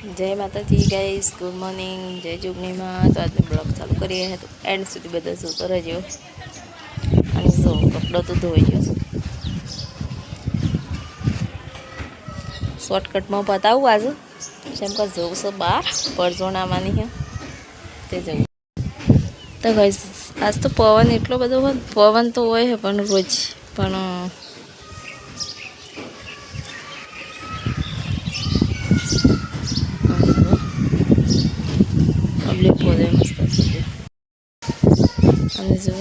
जय माता जी guys, good morning, जय जुगनी में। तो आज ब्लॉग चालू करिए तो एंड सुधी बधा जोता रहो। અને જો કપડો તો ધોઈ ગયો છે। શોર્ટકટમાં બતાવું આજે જેમ કે જવું છે બહાર પરજોણ આવવાની છે તે જવું। તો ગાઈસ આજ તો પવન એટલો બધો હોય, પવન તો હોય છે પણ રોજ પણ પબ્લિક બોલે મસ્ત ખીલે અને જો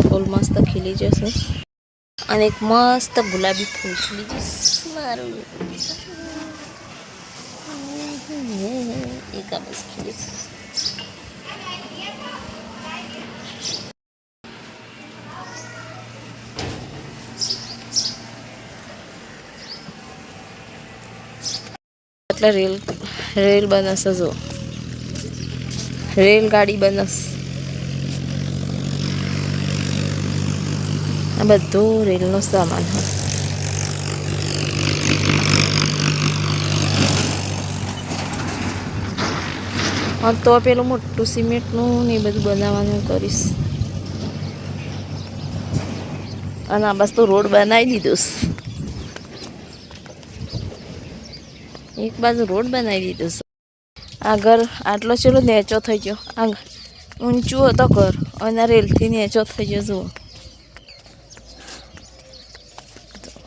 ફૂલ મસ્ત ખીલી જશે અને એક મસ્ત ગુલાબી ફૂલ ખીલી જશે મારું એક આ બસ ખીલી એટલે રેલ બનશે જો રેલગાડી બનશે આ બધું રેલનો સામાન હોય। હા તો પેલું મોટું સિમેન્ટનું ને એ બધું બનાવવાનું કરીશ અને આ બસ તો રોડ બનાવી દીધો છે, એક બાજુ રોડ બનાવી દીધો છે। આ ઘર આટલો ચલો નેચો થઈ ગયો, આ ઊંચું હતો ઘર અને રેલથી નેચો થઈ ગયો જુઓ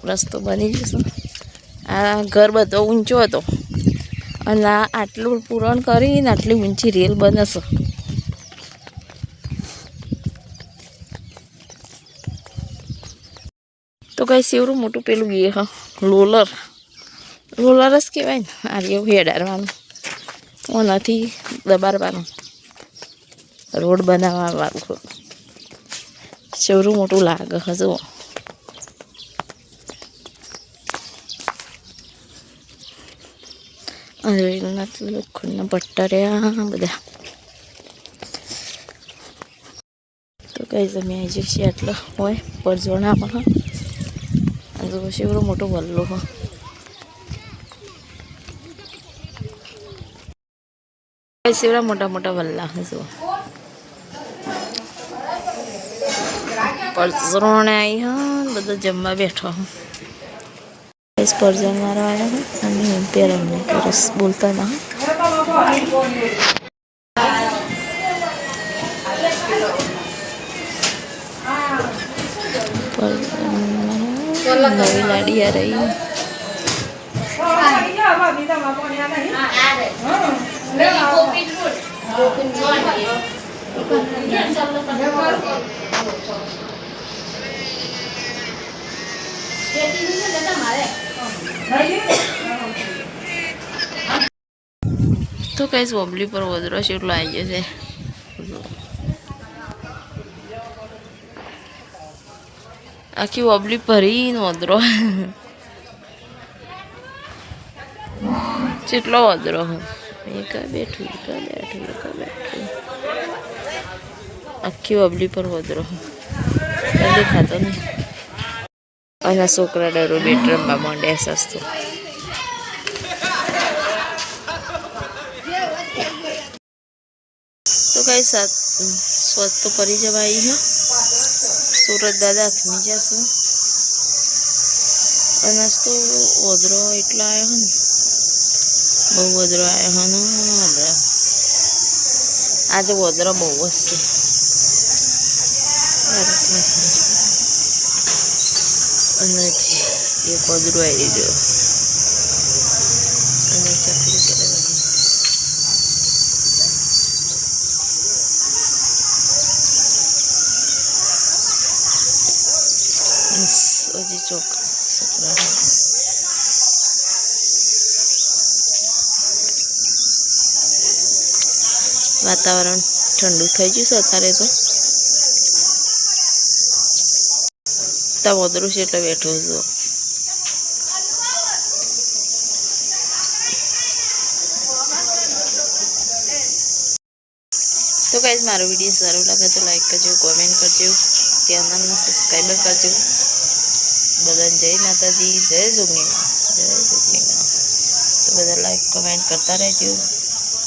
રસ્તો બની જશે। આ ઘર બધો ઊંચો હતો અને આટલું પૂરણ કરીને આટલી ઊંચી રેલ બનશે। તો કઈ સેવરું મોટું પેલું એ હા રોલર રોલર જ કહેવાય ને આ એવું હેડારવાનું નથી દબાડવાનું રોડ બનાવવા વાળું સેવરું મોટું લાગે હજુ રેલના લોખંડના પટ્ટા રહ્યા બધા। તો કઈ તમે આવી જશે આટલો હોય પરજોણામાં જો સેવરો મોટો વલ્લો હોય સેવરા મોટા મોટા વલ્લા જો પરજોણે આવી હા બધા જમવા બેઠો હું પરજણ મારો આવ્યા હોય અને પેર અમને સરસ બોલતા ના નવી લાડી આ રહી તો કઈ વોબલી પર વધરો છે એટલો આવી જશે આખી વોબલી ભરીને વધરો જેટલો વધરો હું એક બેઠું આખી વોબલી પર વધરો હું દેખાતો નહીં અને છોકરા ડરો બેડરૂમમાં માંડે સસ્તું तो कई साथ स्वत तो परी जब आई है सूरत दादा थमी जैसे अनाज तो वदरो एटला आया है बहु वदरो आया है ना आज वदरो बहु है एक वदरो आई जो चकली के हजी चौक वातावरण ठंडू थी गयु अत्यारे तो वदरू से એટલે બેઠો છું तो गाइस मारो वीडियो सारो लगे तो लाइक करजो, कमेंट करजो, चैनल ने सब्सक्राइब करजो। बधाने जय माताजी, जय जोगनी मां। तो बधा लाइक कमेंट કરતા રહેજો.